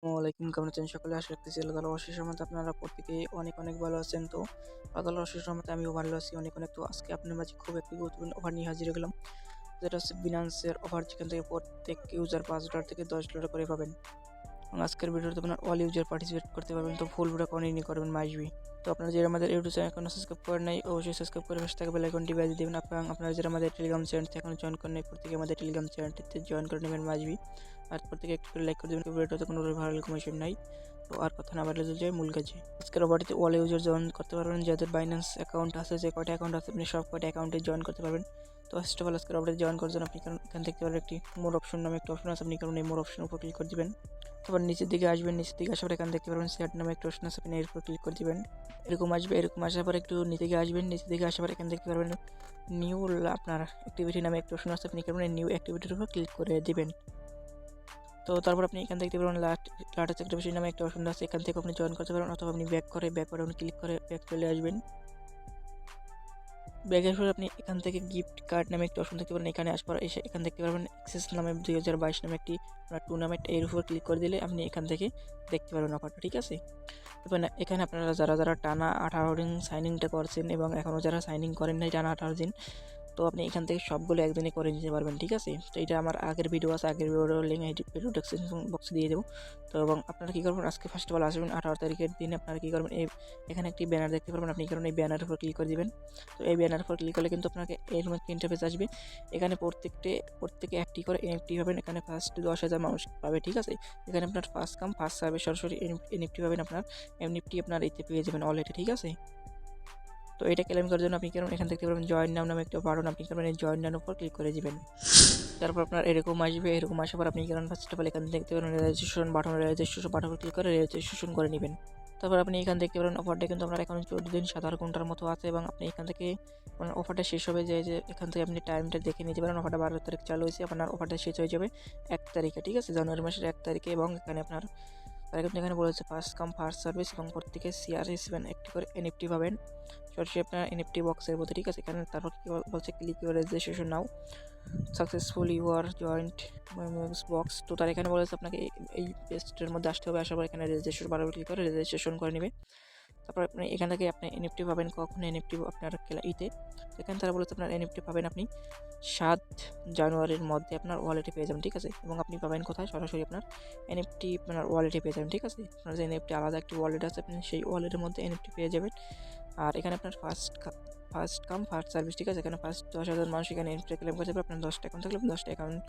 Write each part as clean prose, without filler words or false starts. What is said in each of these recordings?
ওয়ালাইকুম, কেমন আছেন সকলে? আশা রাখতেছি আল্লাহ তাআলার অশেষ রহমতে আপনারা প্রত্যেকেই অনেক ভালো আছেন। তো আল্লাহ তাআলার অশেষ রহমতে আমিও ভালো আছি অনেক। তো আজকে আপনার মাঝে খুব একটি গুরুত্বপূর্ণ অফার নিয়ে হাজির হয়ে গেলাম, যেটা হচ্ছে বিনান্সের অফার, যেখান থেকে প্রত্যেক ইউজার $5 থেকে $10 করে পাবেন। এবং আজকের ভিডিওতে আপনার অল ইউজার পার্টিসিপেট করতে পারবেন। তো ফুল ভিডিও কন্টিনিউ করবেন মাসবি। তো আপনারা যারা আমাদের ইউটিউব চ্যানেল এখনো সাবস্ক্রাইব করেন নাই, অবশ্যই সাবস্ক্রাইব করে পাশে থাকা বেল আইকনটি বাজিয়ে দেবেন। এবং আপনারা যারা আমাদের টেলিগ্রাম চ্যানেলটি এখনো জয়েন করেন নাই, প্রত্যেকে আমাদের টেলিগ্রাম চ্যানেলটিতে জয়েন করে নেবেন মাসবি। আর প্রত্যেকে একটু করে লাইক করে দেবেন। ভিডিওটাতে কোনো ভালো কমিশন নাই। তো আর কথা না বাড়লে যায় মূল কাজে। আজকের অফারটিতে অল ইউজার জয়েন করতে পারবেন। যাদের বাইন্যান্স অ্যাকাউন্ট আছে, যে কয়টা অ্যাকাউন্ট আছে, আপনি সব কয়টা অ্যাকাউন্টে জয়েন করতে পারবেন। তো ফার্স্ট অফ অল আজকের অফারে জয়েন করার জন্য আপনি এখান দেখতে পারবেন একটি মোর অপশন নামে একটা অপশন আছে। আপনি কারণ এই মোর অপশন উপর ক্লিক করে দিবেন। তারপর নিচের দিকে আসবেন, নিচের দিকে আসার পর এখানে দেখতে পারবেন সেট নামে একটা অপশন আছে, আপনি এর উপর ক্লিক করে দিবেন। এরকম আসবে, এরকম আসার পর একটু নিচে দিকে আসবেন, নিচের দিকে আসার পর এখানে দেখতে পারবেন নিউ আপনার অ্যাক্টিভিটি নামে একটা অপশন আছে, আপনি কারণ নিউ অ্যাক্টিভিটির উপর ক্লিক করে দিবেন। তো তারপর আপনি এখান দেখতে পারবেন লাটেস্ট অ্যাক্টিভিটি নামে একটা অপশন আছে, এখান থেকে আপনি জয়েন করতে পারবেন, অথবা আপনি ব্যাক করে আপনি ক্লিক করে ব্যাক চলে আসবেন। ব্যাগের পর আপনি এখান থেকে গিফট কার্ড নামে একটা অপশন দেখতে পারেন, এখানে আসার পর এসে এখান দেখতে পারবেন অ্যাক্সেস নামে 2022 নামে একটি টুর্নামেন্ট, এর উপর ক্লিক করে দিলে আপনি এখান থেকে দেখতে পারবেন অফারটা, ঠিক আছে। এবার এখানে আপনারা যারা টানা 18 দিন সাইনিংটা করছেন এবং এখনও যারা সাইনিং করেন নাই টানা 18 দিন, তো আপনি এখান থেকে সবগুলো একদিনে করে নিতে পারবেন, ঠিক আছে। তো এটা আমার আগের ভিডিও আছে, আগের ভিডিওর লিঙ্ক ভিডিও ডেসক্রিপশন বক্সে দিয়ে দেবো। তো এবং আপনারা কী করবেন, আজকে ফার্স্ট অফ অল আসবেন 18 তারিখের দিন আপনারা কী করবেন, এখানে একটি ব্যানার দেখতে পারবেন, আপনি কারণ এই ব্যানারের উপর ক্লিক করে দিবেন। তো এই ব্যানারের উপর ক্লিক করলে কিন্তু আপনাকে এরকম একটা ইন্টারফেস আসবে। এখানে প্রত্যেকে একটি করে এনএফটি পাবেন। এখানে ফার্স্ট 10,000 মানুষ পাবে, ঠিক আছে। এখানে আপনার ফার্স্ট কাম ফার্স্ট সার্ভিস, সরাসরি এনএফটি পাবেন। এনএফটি আপনার এতে পেয়ে যাবেন অলরেডি, ঠিক আছে। তো এটা ক্লেম করার জন্য আপনি কেমন এখান থেকে পারবেন জয়েন নাও নামে একটা বাটন, আপনি কেমন এই জয়েন নামের উপর ক্লিক করে দিবেন। তারপর আপনার এরকম আসবে, এরকম আসার পর আপনি কেমন ফার্স্ট অফ অল এখান দেখতে পারেন রেজিস্ট্রেশন বাটন ক্লিক করে রেজিস্ট্রেশন করে নেবেন। তারপর আপনি এখান দেখতে পারেন অফারটা কিন্তু আপনার এখন 14 দিন 17 ঘন্টার মতো আছে, এবং আপনি এখান থেকে অফারটা শেষ হবে যে এখান থেকে আপনি টাইমটা দেখে নিতে পারেন। অফারটা 12 তারিখ চালু হয়েছে, আপনার অফারটা শেষ হয়ে যাবে 1 তারিখে, ঠিক আছে, জানুয়ারি মাসের 1 তারিখে। এবং এখানে আপনার এখানে বলেছে ফার্স্ট কাম ফার্স্ট সার্ভিস, এবং প্রত্যেকে CR7 একটি করে এনএফটি পাবেন সরাসরি আপনার এনএফটি বক্সের মধ্যে, ঠিক আছে। এখানে তারপর কি বলছে, click your registration now successful you are joint box. তো তার এখানে বলেছে আপনাকে এই পেজটার মধ্যে আসতে হবে, আসার পর এখানে রেজিস্ট্রেশন বারবার ক্লিক করে রেজিস্ট্রেশন করে নেবে। তারপর আপনি এখান থেকে আপনি এনএফটি পাবেন কখন, এনএফটি আপনার ইতে এখানে তারা বলেছে আপনার এনএফটি পাবেন আপনি 7 জানুয়ারির মধ্যে আপনার ওয়ালেটে পেয়ে যাবেন, ঠিক আছে। এবং আপনি পাবেন কোথায়, সরাসরি আপনার এনএফটি আপনার ওয়ালেটে পেয়ে যাবেন, ঠিক আছে। আপনার যে এনএফটি আলাদা একটি ওয়ালেট আছে, আপনি সেই ওয়ালেটের মধ্যে এনএফটি পেয়ে যাবেন। আর এখানে আপনার ফার্স্ট কাম ফার্স্ট সার্ভিস, ঠিক আছে। এখানে ফার্স্ট 10,000 মানুষ এখানে এনএফটি ক্লেম করতে পারবে। আপনার 10টা অ্যাকাউন্ট থাকলে আপনি 10টা অ্যাকাউন্ট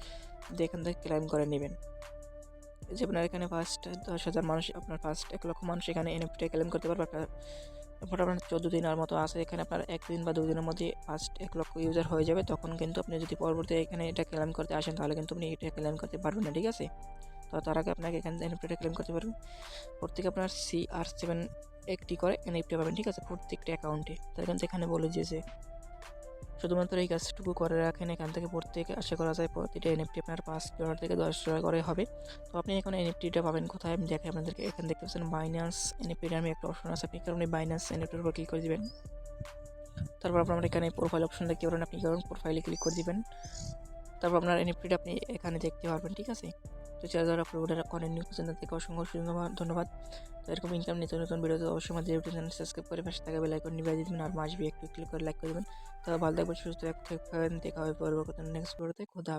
দিয়ে এখান থেকে ক্লেম করে নেবেন। যে আপনার এখানে ফার্স্ট 10,000 মানুষ, আপনার ফার্স্ট 1 লক্ষ মানুষ এখানে এনএফটি ক্লেম করতে পারবে। আপনার 14 দিনের মতো আছে, এখানে আপনার 1 দিন বা 2 দিনের মধ্যে ফার্স্ট 1 লক্ষ ইউজার হয়ে যাবে। তখন কিন্তু আপনি যদি পরবর্তী এখানে এটা ক্লেম করতে আসেন, তাহলে কিন্তু আপনি এটা ক্লেম করতে পারবেন না, ঠিক আছে। তো তার আগে আপনাকে এখানে এনএফটিটা ক্লেম করতে পারবেন। প্রত্যেকে আপনার CR7 একটি করে এনএফটি পাবেন, ঠিক আছে, প্রত্যেকটা অ্যাকাউন্টে। তার কিন্তু এখানে বলে দিয়েছে শুধুমাত্র এই কাজটুকু করে রাখেন, এখান থেকে প্রত্যেকে আশা করা যায় প্রতিটা এনএফটি আপনার $5 থেকে $10 করে হবে। তো আপনি এখন এনএফটিটা পাবেন কোথায়, আমি দেখাই আপনাদেরকে। এখানে দেখতে পাচ্ছেন বাইন্যান্স এনএফটি নামে একটা অপশন আছে, আপনি কারণ এই বাইন্যান্স এনএফটির উপর ক্লিক করে দিবেন। তারপর আপনার এখানে প্রোফাইল অপশন দেখতে পারেন, আপনি কারণ প্রোফাইলে ক্লিক করে দিবেন। তারপর আপনার এনএফটিটা আপনি এখানে দেখতে পারবেন, ঠিক আছে। তো যারা আপনারা কন্টিনিউ করছেন তাদেরকে অসংখ্য ধন্যবাদ। তো এরকম ইনকাম নতুন ভিডিওতে অবশ্যই আমাদের ইউটিউব চ্যানেল সাবস্ক্রাইব করে পাশে থাকা বেল আইকন নিভিয়ে দিবেন, আর মাসবি একটু ক্লিক করে লাইক করে দেবেন। তো ভালো থাকবেন, সুস্থ থাকবেন, দেখা হবে পরবর্তী নেক্সট ভিডিওতে। খোদা হাফেজ।